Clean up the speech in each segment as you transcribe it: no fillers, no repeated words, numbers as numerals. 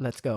Let's go.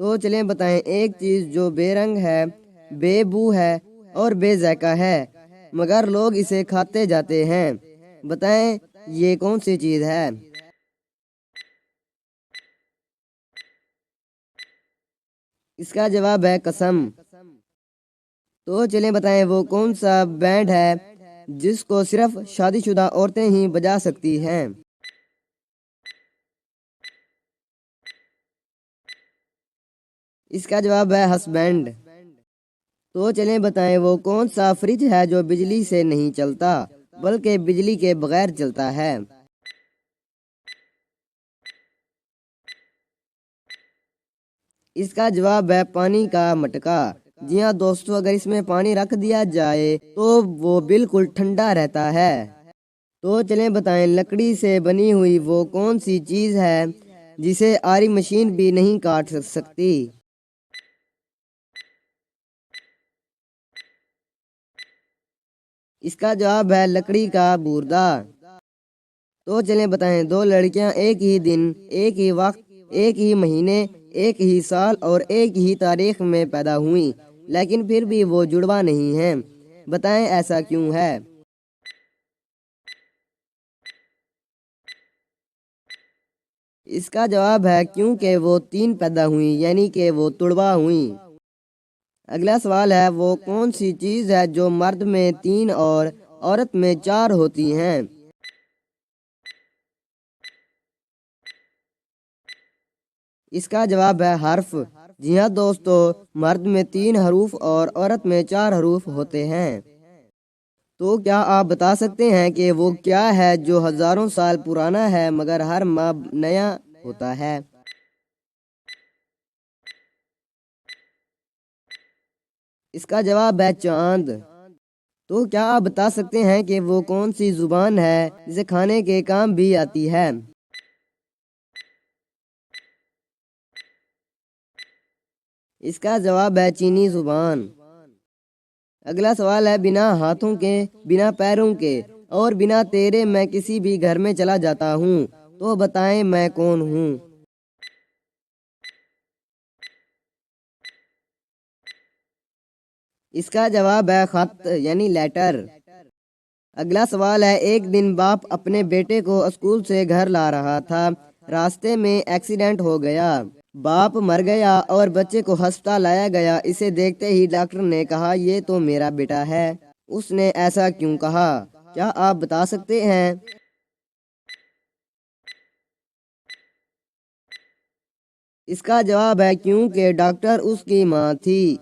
تو چلیں بتائیں ایک چیز جو بے رنگ ہے، بے بو ہے اور بے ذائقہ ہے مگر لوگ اسے کھاتے جاتے ہیں، بتائیں یہ کون سی چیز ہے؟ اس کا جواب ہے قسم۔ تو چلیں بتائیں وہ کون سا بینڈ ہے جس کو صرف شادی شدہ عورتیں ہی بجا سکتی ہیں؟ اس کا جواب ہے ہسبینڈ۔ تو چلیں بتائیں وہ کون سا فریج ہے جو بجلی سے نہیں چلتا بلکہ بجلی کے بغیر چلتا ہے؟ اس کا جواب ہے پانی کا مٹکا۔ جی ہاں دوستو، اگر اس میں پانی رکھ دیا جائے تو وہ بالکل ٹھنڈا رہتا ہے۔ تو چلیں بتائیں لکڑی سے بنی ہوئی وہ کون سی چیز ہے جسے آری مشین بھی نہیں کاٹ سکتی؟ اس کا جواب ہے لکڑی کا بوردہ۔ تو چلیں بتائیں دو لڑکیاں ایک ہی دن، ایک ہی وقت، ایک ہی مہینے، ایک ہی سال اور ایک ہی تاریخ میں پیدا ہوئیں لیکن پھر بھی وہ جڑوا نہیں ہیں، بتائیں ایسا کیوں ہے؟ اس کا جواب ہے کیونکہ وہ تین پیدا ہوئیں یعنی کہ وہ تڑوا ہوئیں۔ اگلا سوال ہے وہ کون سی چیز ہے جو مرد میں 3 اور عورت میں 4 ہوتی ہیں؟ اس کا جواب ہے حرف۔ جی ہاں دوستو، مرد میں 3 حروف اور عورت میں 4 حروف ہوتے ہیں۔ تو کیا آپ بتا سکتے ہیں کہ وہ کیا ہے جو ہزاروں سال پرانا ہے مگر ہر ماہ نیا ہوتا ہے؟ اس کا جواب ہے چاند۔ تو کیا آپ بتا سکتے ہیں کہ وہ کون سی زبان ہے جسے کھانے کے کام بھی آتی ہے؟ اس کا جواب ہے چینی زبان۔ اگلا سوال ہے بنا ہاتھوں کے، بنا پیروں کے اور بنا تیرے میں کسی بھی گھر میں چلا جاتا ہوں، تو بتائیں میں کون ہوں؟ اس کا جواب ہے خط یعنی لیٹر۔ اگلا سوال ہے ایک دن باپ اپنے بیٹے کو اسکول سے گھر لا رہا تھا، راستے میں ایکسیڈنٹ ہو گیا، باپ مر گیا اور بچے کو ہسپتال لایا گیا۔ اسے دیکھتے ہی ڈاکٹر نے کہا یہ تو میرا بیٹا ہے۔ اس نے ایسا کیوں کہا؟ کیا آپ بتا سکتے ہیں؟ اس کا جواب ہے کیونکہ ڈاکٹر اس کی ماں تھی۔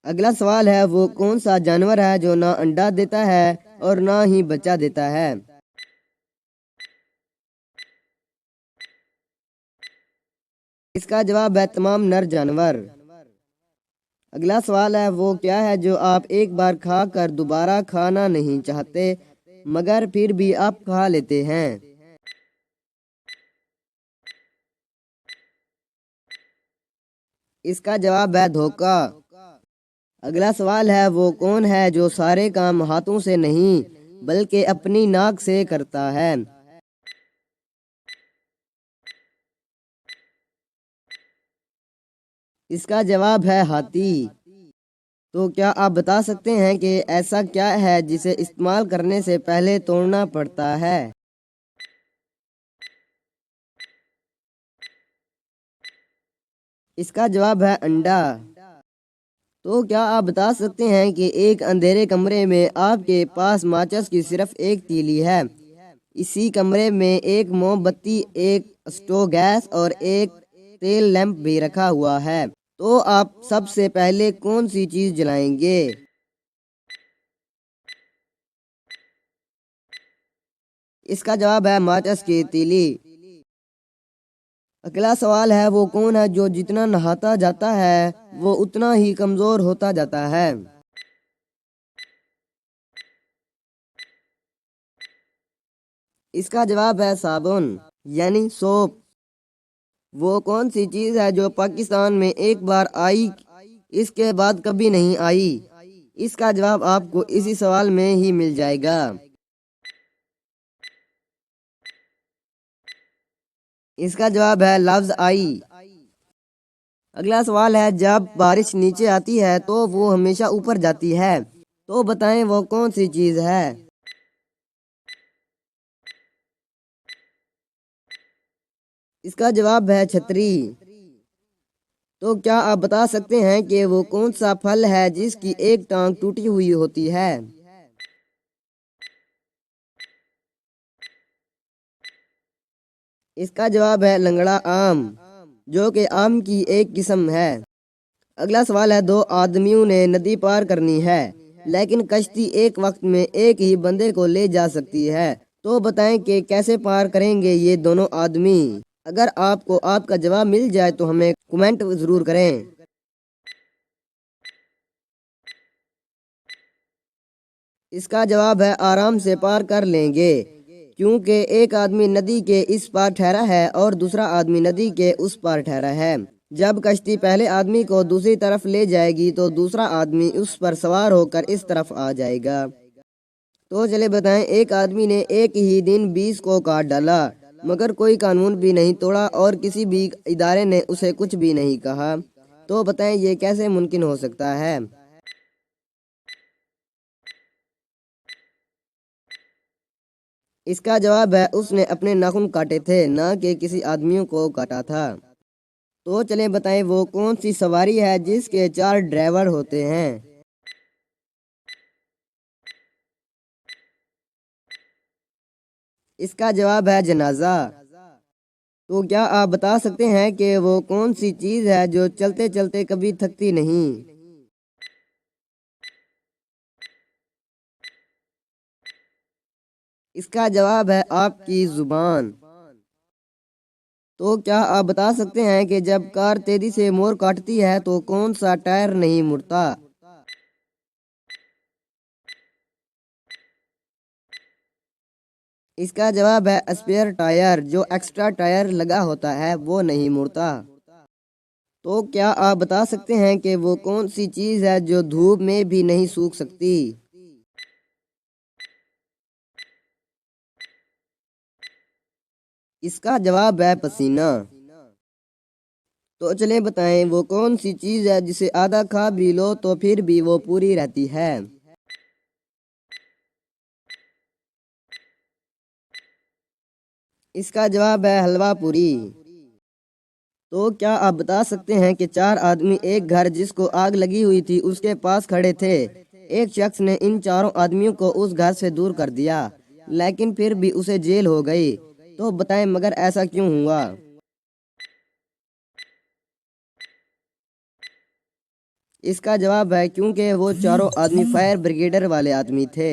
اگلا سوال ہے وہ کون سا جانور ہے جو نہ انڈا دیتا ہے اور نہ ہی بچہ دیتا ہے؟ اس کا جواب ہے تمام نر جانور۔ اگلا سوال ہے وہ کیا ہے جو آپ ایک بار کھا کر دوبارہ کھانا نہیں چاہتے مگر پھر بھی آپ کھا لیتے ہیں؟ اس کا جواب ہے دھوکہ۔ اگلا سوال ہے وہ کون ہے جو سارے کام ہاتھوں سے نہیں بلکہ اپنی ناک سے کرتا ہے؟ اس کا جواب ہے ہاتھی۔ تو کیا آپ بتا سکتے ہیں کہ ایسا کیا ہے جسے استعمال کرنے سے پہلے توڑنا پڑتا ہے؟ اس کا جواب ہے انڈا۔ تو کیا آپ بتا سکتے ہیں کہ ایک اندھیرے کمرے میں آپ کے پاس ماچس کی صرف ایک تیلی ہے، اسی کمرے میں ایک موم بتی، ایک اسٹو گیس اور ایک تیل لیمپ بھی رکھا ہوا ہے، تو آپ سب سے پہلے کون سی چیز جلائیں گے؟ اس کا جواب ہے ماچس کی تیلی۔ اگلا سوال ہے وہ کون ہے جو جتنا نہاتا جاتا ہے وہ اتنا ہی کمزور ہوتا جاتا ہے؟ اس کا جواب ہے صابن یعنی سوپ۔ وہ کون سی چیز ہے جو پاکستان میں ایک بار آئی اس کے بعد کبھی نہیں آئی؟ اس کا جواب آپ کو اسی سوال میں ہی مل جائے گا۔ اس کا جواب ہے لفظ آئی۔ اگلا سوال ہے، جب بارش نیچے آتی ہے تو وہ ہمیشہ اوپر جاتی ہے، تو بتائیں وہ کون سی چیز ہے؟ اس کا جواب ہے چھتری۔ تو کیا آپ بتا سکتے ہیں کہ وہ کون سا پھل ہے جس کی ایک ٹانگ ٹوٹی ہوئی ہوتی ہے؟ اس کا جواب ہے لنگڑا آم، جو کہ آم کی ایک قسم ہے۔ اگلا سوال ہے، دو آدمیوں نے ندی پار کرنی ہے لیکن کشتی ایک وقت میں ایک ہی بندے کو لے جا سکتی ہے، تو بتائیں کہ کیسے پار کریں گے یہ دونوں آدمی؟ اگر آپ کو آپ کا جواب مل جائے تو ہمیں کمنٹ ضرور کریں۔ اس کا جواب ہے آرام سے پار کر لیں گے، کیونکہ ایک آدمی ندی کے اس پار ٹھہرا ہے اور دوسرا آدمی ندی کے اس پار ٹھہرا ہے۔ جب کشتی پہلے آدمی کو دوسری طرف لے جائے گی تو دوسرا آدمی اس پر سوار ہو کر اس طرف آ جائے گا۔ تو چلے بتائیں، ایک آدمی نے ایک ہی دن 20 کو کاٹ ڈالا مگر کوئی قانون بھی نہیں توڑا اور کسی بھی ادارے نے اسے کچھ بھی نہیں کہا، تو بتائیں یہ کیسے ممکن ہو سکتا ہے؟ اس کا جواب ہے اس نے اپنے ناخن کاٹے تھے، نہ کہ کسی آدمیوں کو کاٹا تھا۔ تو چلیں بتائیں وہ کون سی سواری ہے جس کے 4 ڈرائیور ہوتے ہیں؟ اس کا جواب ہے جنازہ۔ تو کیا آپ بتا سکتے ہیں کہ وہ کون سی چیز ہے جو چلتے چلتے کبھی تھکتی نہیں؟ اس کا جواب ہے آپ کی زبان۔ تو کیا آپ بتا سکتے ہیں کہ جب کار تیزی سے موڑ کاٹتی ہے تو کون سا ٹائر نہیں مڑتا؟ اس کا جواب ہے اسپیئر ٹائر، جو ایکسٹرا ٹائر لگا ہوتا ہے وہ نہیں مڑتا۔ تو کیا آپ بتا سکتے ہیں کہ وہ کون سی چیز ہے جو دھوپ میں بھی نہیں سوکھ سکتی؟ اس کا جواب ہے پسینہ۔ تو چلیں بتائیں وہ کون سی چیز ہے جسے آدھا کھا بھی لو تو پھر بھی وہ پوری رہتی ہے؟ اس کا جواب ہے حلوہ پوری۔ تو کیا آپ بتا سکتے ہیں کہ 4 آدمی ایک گھر جس کو آگ لگی ہوئی تھی اس کے پاس کھڑے تھے، ایک شخص نے ان چاروں آدمیوں کو اس گھر سے دور کر دیا لیکن پھر بھی اسے جیل ہو گئی، تو بتائیں مگر ایسا کیوں ہوا؟ اس کا جواب ہے کیونکہ وہ چاروں آدمی فائر بریگیڈر والے آدمی تھے۔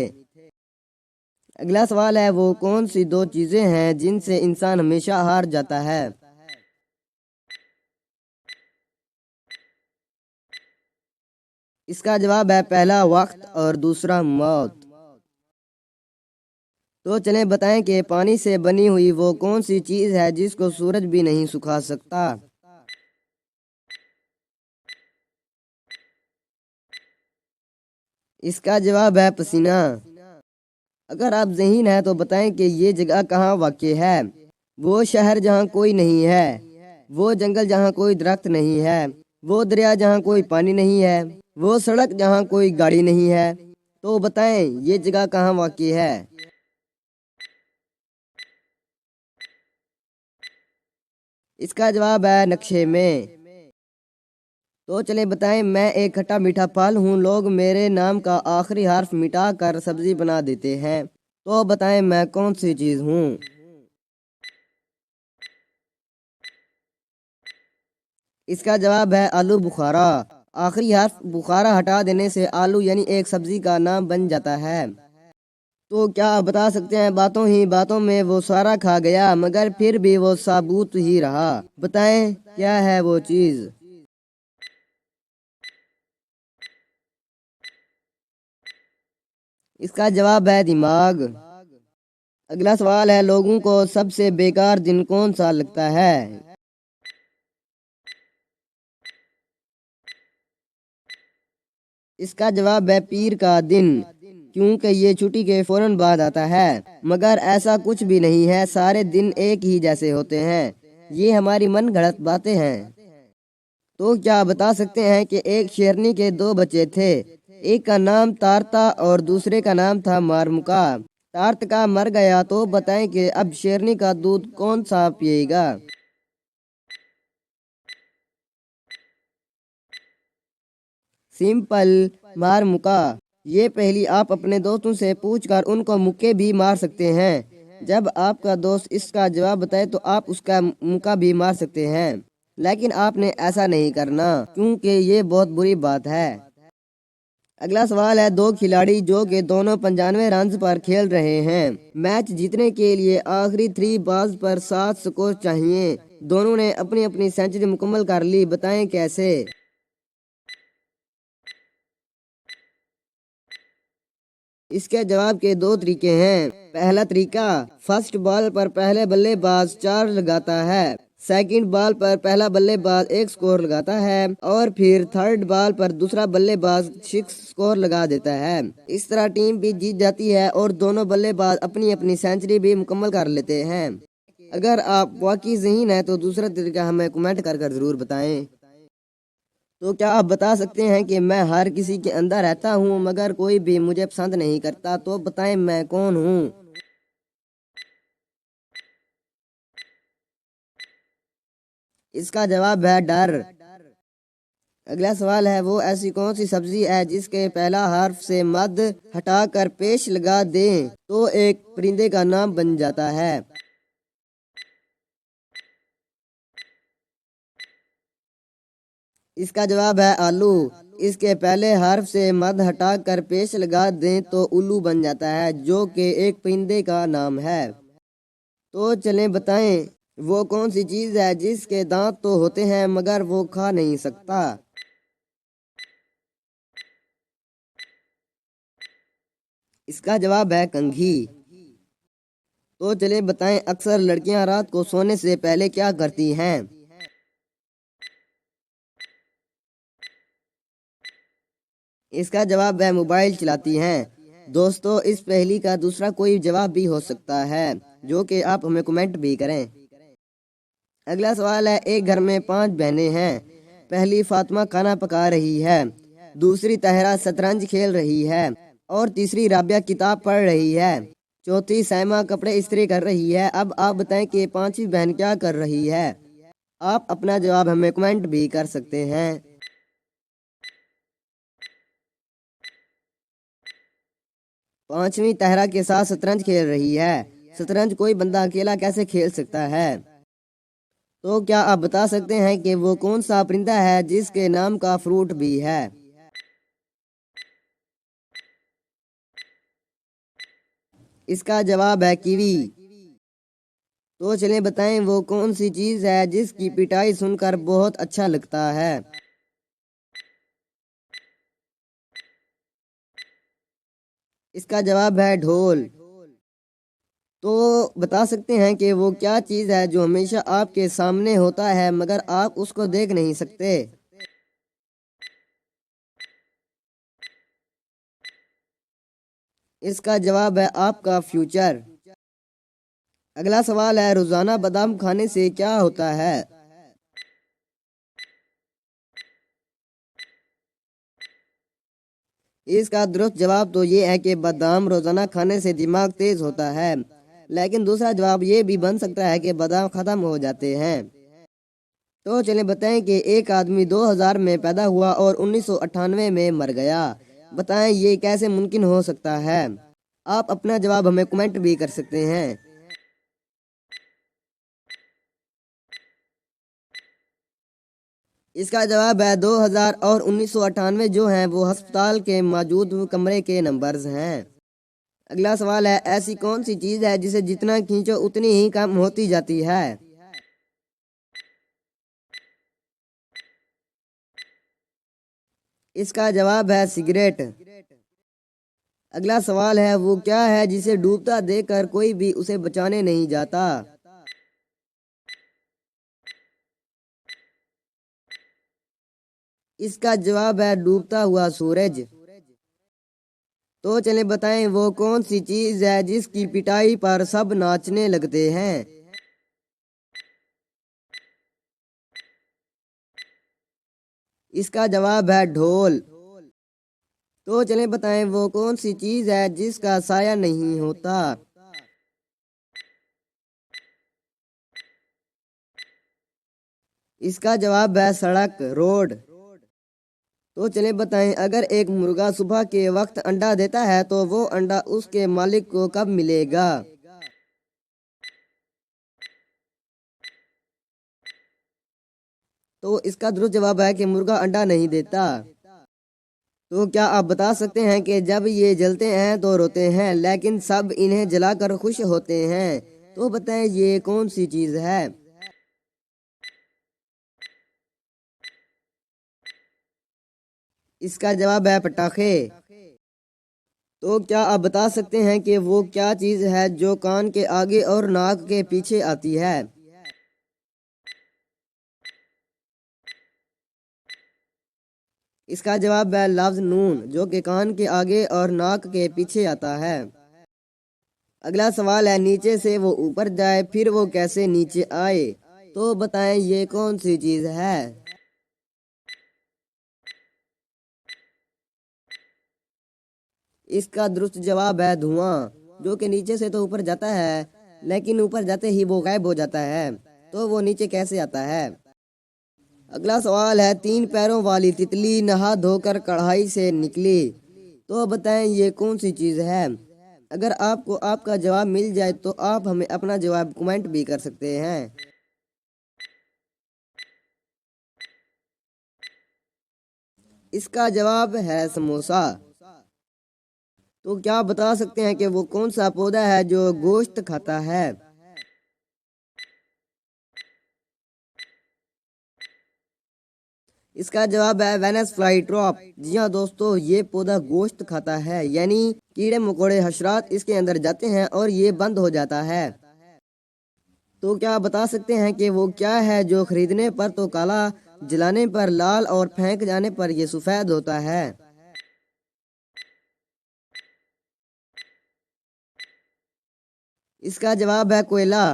اگلا سوال ہے، وہ کون سی 2 چیزیں ہیں جن سے انسان ہمیشہ ہار جاتا ہے؟ اس کا جواب ہے پہلا وقت اور دوسرا موت۔ تو چلیں بتائیں کہ پانی سے بنی ہوئی وہ کون سی چیز ہے جس کو سورج بھی نہیں سکھا سکتا؟ اس کا جواب ہے پسینہ۔ اگر آپ ذہین ہیں تو بتائیں کہ یہ جگہ کہاں واقع ہے؟ وہ شہر جہاں کوئی نہیں ہے، وہ جنگل جہاں کوئی درخت نہیں ہے، وہ دریا جہاں کوئی پانی نہیں ہے، وہ سڑک جہاں کوئی گاڑی نہیں ہے، تو بتائیں یہ جگہ کہاں واقع ہے؟ اس کا جواب ہے نقشے میں۔ تو چلیں بتائیں، میں ایک کھٹا میٹھا پھل ہوں، لوگ میرے نام کا آخری حرف مٹا کر سبزی بنا دیتے ہیں، تو بتائیں میں کون سی چیز ہوں؟ اس کا جواب ہے آلو بخارا۔ آخری حرف بخارا ہٹا دینے سے آلو یعنی ایک سبزی کا نام بن جاتا ہے۔ تو کیا آپ بتا سکتے ہیں، باتوں ہی باتوں میں وہ سارا کھا گیا مگر پھر بھی وہ ثابوت ہی رہا، بتائیں کیا ہے وہ چیز؟ اس کا جواب ہے دماغ۔ اگلا سوال ہے، لوگوں کو سب سے بیکار دن کون سا لگتا ہے؟ اس کا جواب ہے پیر کا دن، کیونکہ یہ چھٹی کے فوراً بعد آتا ہے، مگر ایسا کچھ بھی نہیں ہے، سارے دن ایک ہی جیسے ہوتے ہیں، یہ ہماری من گھڑت باتیں ہیں۔ تو کیا آپ بتا سکتے ہیں کہ ایک شیرنی کے دو بچے تھے، ایک کا نام تارتا اور دوسرے کا نام تھا مارمکا۔ تارت کا مر گیا تو بتائیں کہ اب شیرنی کا دودھ کون سا پیے گا؟ سمپل، مارمکا۔ یہ پہلی آپ اپنے دوستوں سے پوچھ کر ان کو مکے بھی مار سکتے ہیں۔ جب آپ کا دوست اس کا جواب بتائے تو آپ اس کا مکہ بھی مار سکتے ہیں، لیکن آپ نے ایسا نہیں کرنا کیونکہ یہ بہت بری بات ہے۔ اگلا سوال ہے، دو کھلاڑی جو کہ دونوں 95 رنز پر کھیل رہے ہیں، میچ جیتنے کے لیے آخری 3 بالز پر 7 سکور چاہیے۔ دونوں نے اپنی اپنی سینچری مکمل کر لی، بتائیں کیسے؟ اس کے جواب کے دو طریقے ہیں۔ پہلا طریقہ، فرسٹ بال پر پہلے بلے باز 4 لگاتا ہے، سیکنڈ بال پر پہلا بلے باز 1 سکور لگاتا ہے اور پھر تھرڈ بال پر دوسرا بلے باز 6 سکور لگا دیتا ہے۔ اس طرح ٹیم بھی جیت جاتی ہے اور دونوں بلے باز اپنی اپنی سینچری بھی مکمل کر لیتے ہیں۔ اگر آپ واقعی ذہین ہیں تو دوسرا طریقہ ہمیں کمنٹ کر ضرور بتائیں۔ تو کیا آپ بتا سکتے ہیں کہ میں ہر کسی کے اندر رہتا ہوں مگر کوئی بھی مجھے پسند نہیں کرتا، تو بتائیں میں کون ہوں؟ اس کا جواب ہے ڈر۔ اگلا سوال ہے، وہ ایسی کون سی سبزی ہے جس کے پہلا حرف سے مد ہٹا کر پیش لگا دیں تو ایک پرندے کا نام بن جاتا ہے؟ اس کا جواب ہے آلو۔ اس کے پہلے حرف سے مد ہٹا کر پیش لگا دیں تو الو بن جاتا ہے، جو کہ ایک پرندے کا نام ہے۔ تو چلیں بتائیں، وہ کون سی چیز ہے جس کے دانت تو ہوتے ہیں مگر وہ کھا نہیں سکتا؟ اس کا جواب ہے کنگھی۔ تو چلیں بتائیں، اکثر لڑکیاں رات کو سونے سے پہلے کیا کرتی ہیں؟ اس کا جواب ہے موبائل چلاتی ہیں۔ دوستو، اس پہلی کا دوسرا کوئی جواب بھی ہو سکتا ہے جو کہ آپ ہمیں کمنٹ بھی کریں۔ اگلا سوال ہے، ایک گھر میں 5 بہنیں ہیں۔ پہلی فاطمہ کھانا پکا رہی ہے، دوسری طاہرہ شطرنج کھیل رہی ہے اور تیسری رابعہ کتاب پڑھ رہی ہے، چوتھی سائمہ کپڑے استری کر رہی ہے۔ اب آپ بتائیں کہ 5ویں بہن کیا کر رہی ہے؟ آپ اپنا جواب ہمیں کمنٹ بھی کر سکتے ہیں۔ 5ویں طاہرہ کے ساتھ شطرنج کھیل رہی ہے۔ شطرنج کوئی بندہ اکیلا کیسے کھیل سکتا ہے؟ تو کیا آپ بتا سکتے ہیں کہ وہ کون سا پرندہ ہے جس کے نام کا فروٹ بھی ہے؟ اس کا جواب ہے کیوی۔ تو چلیں بتائیں، وہ کون سی چیز ہے جس کی پٹائی سن کر بہت اچھا لگتا ہے؟ اس کا جواب ہے ڈھول۔ تو بتا سکتے ہیں کہ وہ کیا چیز ہے جو ہمیشہ آپ کے سامنے ہوتا ہے مگر آپ اس کو دیکھ نہیں سکتے؟ اس کا جواب ہے آپ کا فیوچر۔ اگلا سوال ہے، روزانہ بادام کھانے سے کیا ہوتا ہے؟ اس کا درست جواب تو یہ ہے کہ بادام روزانہ کھانے سے دماغ تیز ہوتا ہے، لیکن دوسرا جواب یہ بھی بن سکتا ہے کہ بادام ختم ہو جاتے ہیں۔ تو چلیں بتائیں کہ ایک آدمی 2000 میں پیدا ہوا اور 1998 میں مر گیا، بتائیں یہ کیسے ممکن ہو سکتا ہے؟ آپ اپنا جواب ہمیں کمنٹ بھی کر سکتے ہیں۔ اس کا جواب ہے 2000 اور 1998 جو ہیں وہ ہسپتال کے موجود کمرے کے نمبرز ہیں۔ اگلا سوال ہے، ایسی کون سی چیز ہے جسے جتنا کھینچو اتنی ہی کم ہوتی جاتی ہے؟ اس کا جواب ہے سگریٹ۔ اگلا سوال ہے، وہ کیا ہے جسے ڈوبتا دیکھ کر کوئی بھی اسے بچانے نہیں جاتا؟ اس کا جواب ہے ڈوبتا ہوا سورج۔ تو چلیں بتائیں، وہ کون سی چیز ہے جس کی پٹائی پر سب ناچنے لگتے ہیں؟ اس کا جواب ہے ڈھول۔ تو چلیں بتائیں وہ کون سی چیز ہے جس کا سایہ نہیں ہوتا؟ اس کا جواب ہے سڑک، روڈ۔ تو چلیں بتائیں اگر ایک مرغا صبح کے وقت انڈا دیتا ہے تو وہ انڈا اس کے مالک کو کب ملے گا؟ تو اس کا درست جواب ہے کہ مرغا انڈا نہیں دیتا۔ تو کیا آپ بتا سکتے ہیں کہ جب یہ جلتے ہیں تو روتے ہیں لیکن سب انہیں جلا کر خوش ہوتے ہیں؟ تو بتائیں یہ کون سی چیز ہے؟ اس کا جواب ہے پٹاخے۔ تو کیا آپ بتا سکتے ہیں کہ وہ کیا چیز ہے جو کان کے آگے اور ناک کے پیچھے آتی ہے؟ اس کا جواب ہے لفظ نون، جو کہ کان کے آگے اور ناک کے پیچھے آتا ہے۔ اگلا سوال ہے نیچے سے وہ اوپر جائے پھر وہ کیسے نیچے آئے؟ تو بتائیں یہ کون سی چیز ہے؟ اس کا درست جواب ہے دھواں، جو کہ نیچے سے تو اوپر جاتا ہے لیکن اوپر جاتے ہی وہ غائب ہو جاتا ہے، تو وہ نیچے کیسے آتا ہے؟ اگلا سوال ہے تین پیروں والی تتلی نہا دھو کر کڑھائی سے نکلی، تو بتائیں یہ کون سی چیز ہے؟ اگر آپ کو آپ کا جواب مل جائے تو آپ ہمیں اپنا جواب کمنٹ بھی کر سکتے ہیں۔ اس کا جواب ہے سموسہ۔ تو کیا آپ بتا سکتے ہیں کہ وہ کون سا پودا ہے جو گوشت کھاتا ہے؟ اس کا جواب ہے وینس فلائی ٹراپ۔ جی ہاں دوستو، یہ پودا گوشت کھاتا ہے، یعنی کیڑے مکوڑے حشرات اس کے اندر جاتے ہیں اور یہ بند ہو جاتا ہے۔ تو کیا آپ بتا سکتے ہیں کہ وہ کیا ہے جو خریدنے پر تو کالا، جلانے پر لال اور پھینک جانے پر یہ سفید ہوتا ہے؟ اس کا جواب ہے کوئلہ۔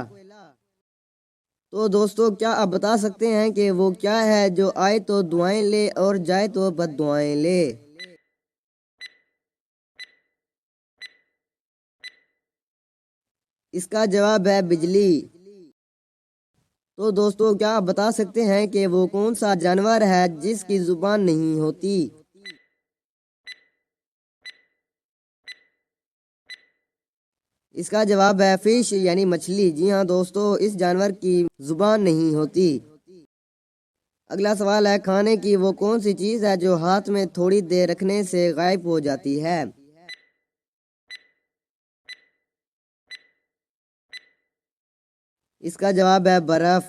تو دوستو کیا آپ بتا سکتے ہیں کہ وہ کیا ہے جو آئے تو دعائیں لے اور جائے تو بد دعائیں لے؟ اس کا جواب ہے بجلی۔ تو دوستو کیا آپ بتا سکتے ہیں کہ وہ کون سا جانور ہے جس کی زبان نہیں ہوتی؟ اس کا جواب ہے فش، یعنی مچھلی۔ جی ہاں دوستو، اس جانور کی زبان نہیں ہوتی۔ اگلا سوال ہے کھانے کی وہ کون سی چیز ہے جو ہاتھ میں تھوڑی دیر رکھنے سے غائب ہو جاتی ہے؟ اس کا جواب ہے برف۔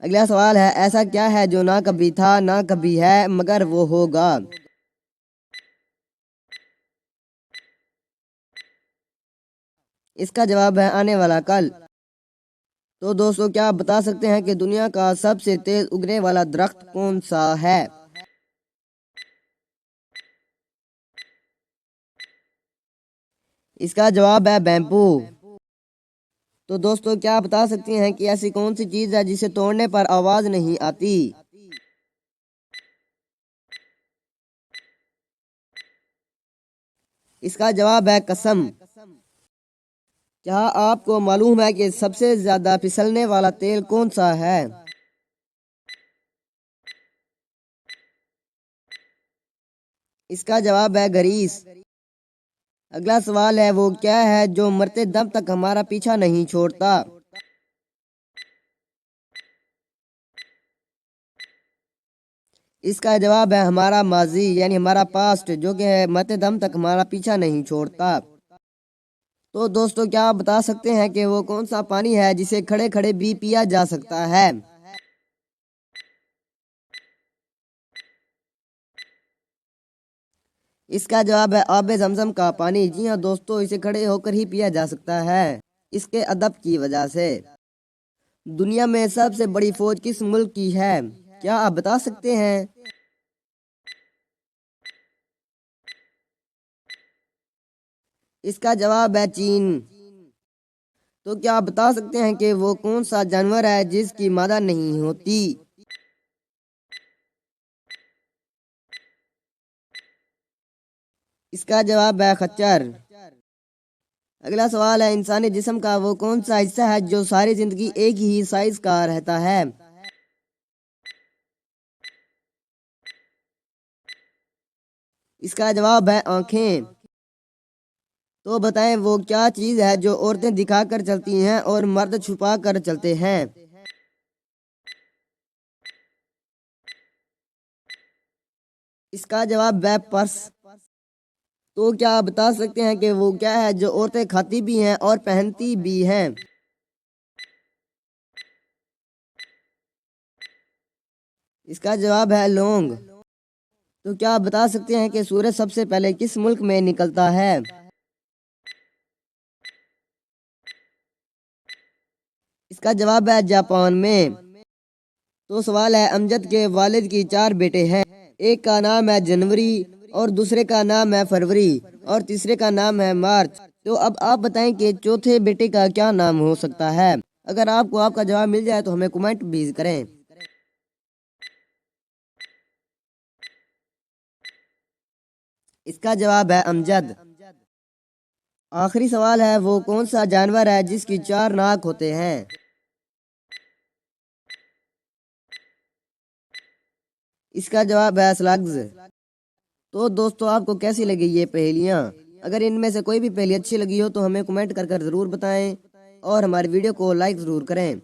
اگلا سوال ہے ایسا کیا ہے جو نہ کبھی تھا نہ کبھی ہے مگر وہ ہوگا؟ اس کا جواب ہے آنے والا کل۔ تو دوستو کیا آپ بتا سکتے ہیں کہ دنیا کا سب سے تیز اگنے والا درخت کون سا ہے؟ اس کا جواب ہے بیمبو۔ تو دوستو کیا آپ بتا سکتے ہیں کہ ایسی کون سی چیز ہے جسے توڑنے پر آواز نہیں آتی؟ اس کا جواب ہے قسم۔ کیا آپ کو معلوم ہے کہ سب سے زیادہ پھسلنے والا تیل کون سا ہے؟ اس کا جواب ہے گریس۔ اگلا سوال ہے وہ کیا ہے جو مرتے دم تک ہمارا پیچھا نہیں چھوڑتا؟ اس کا جواب ہے ہمارا ماضی، یعنی ہمارا پاسٹ، جو کہ ہے مرتے دم تک ہمارا پیچھا نہیں چھوڑتا۔ تو دوستو کیا آپ بتا سکتے ہیں کہ وہ کون سا پانی ہے جسے کھڑے کھڑے بھی پیا جا سکتا ہے؟ اس کا جواب ہے آب زمزم کا پانی۔ جی ہاں دوستو، اسے کھڑے ہو کر ہی پیا جا سکتا ہے اس کے ادب کی وجہ سے۔ دنیا میں سب سے بڑی فوج کس ملک کی ہے؟ کیا آپ بتا سکتے ہیں؟ اس کا جواب ہے چین۔ تو کیا آپ بتا سکتے ہیں کہ وہ کون سا جانور ہے جس کی مادہ نہیں ہوتی؟ اس کا جواب ہے خچر۔ اگلا سوال ہے انسانی جسم کا وہ کون سا حصہ ہے جو ساری زندگی ایک ہی سائز کا رہتا ہے؟ اس کا جواب ہے آنکھیں۔ تو بتائیں وہ کیا چیز ہے جو عورتیں دکھا کر چلتی ہیں اور مرد چھپا کر چلتے ہیں؟ اس کا جواب ہے پرس۔ تو کیا آپ بتا سکتے ہیں کہ وہ کیا ہے جو عورتیں کھاتی بھی ہیں اور پہنتی بھی ہیں؟ اس کا جواب ہے لونگ۔ تو کیا آپ بتا سکتے ہیں کہ سورج سب سے پہلے کس ملک میں نکلتا ہے؟ اس کا جواب ہے جاپان میں۔ تو سوال ہے امجد کے والد کی 4 بیٹے ہیں، ایک کا نام ہے جنوری اور دوسرے کا نام ہے فروری اور تیسرے کا نام ہے مارچ۔ تو اب آپ بتائیں کہ چوتھے بیٹے کا کیا نام ہو سکتا ہے؟ اگر آپ کو آپ کا جواب مل جائے تو ہمیں کمنٹ بھی کریں۔ اس کا جواب ہے امجد۔ آخری سوال ہے وہ کون سا جانور ہے جس کی 4 ناک ہوتے ہیں؟ اس کا جواب ہے سلگز۔ تو دوستو آپ کو کیسی لگی یہ پہیلیاں؟ اگر ان میں سے کوئی بھی پہیلی اچھی لگی ہو تو ہمیں کمنٹ کر ضرور بتائیں اور ہماری ویڈیو کو لائک ضرور کریں۔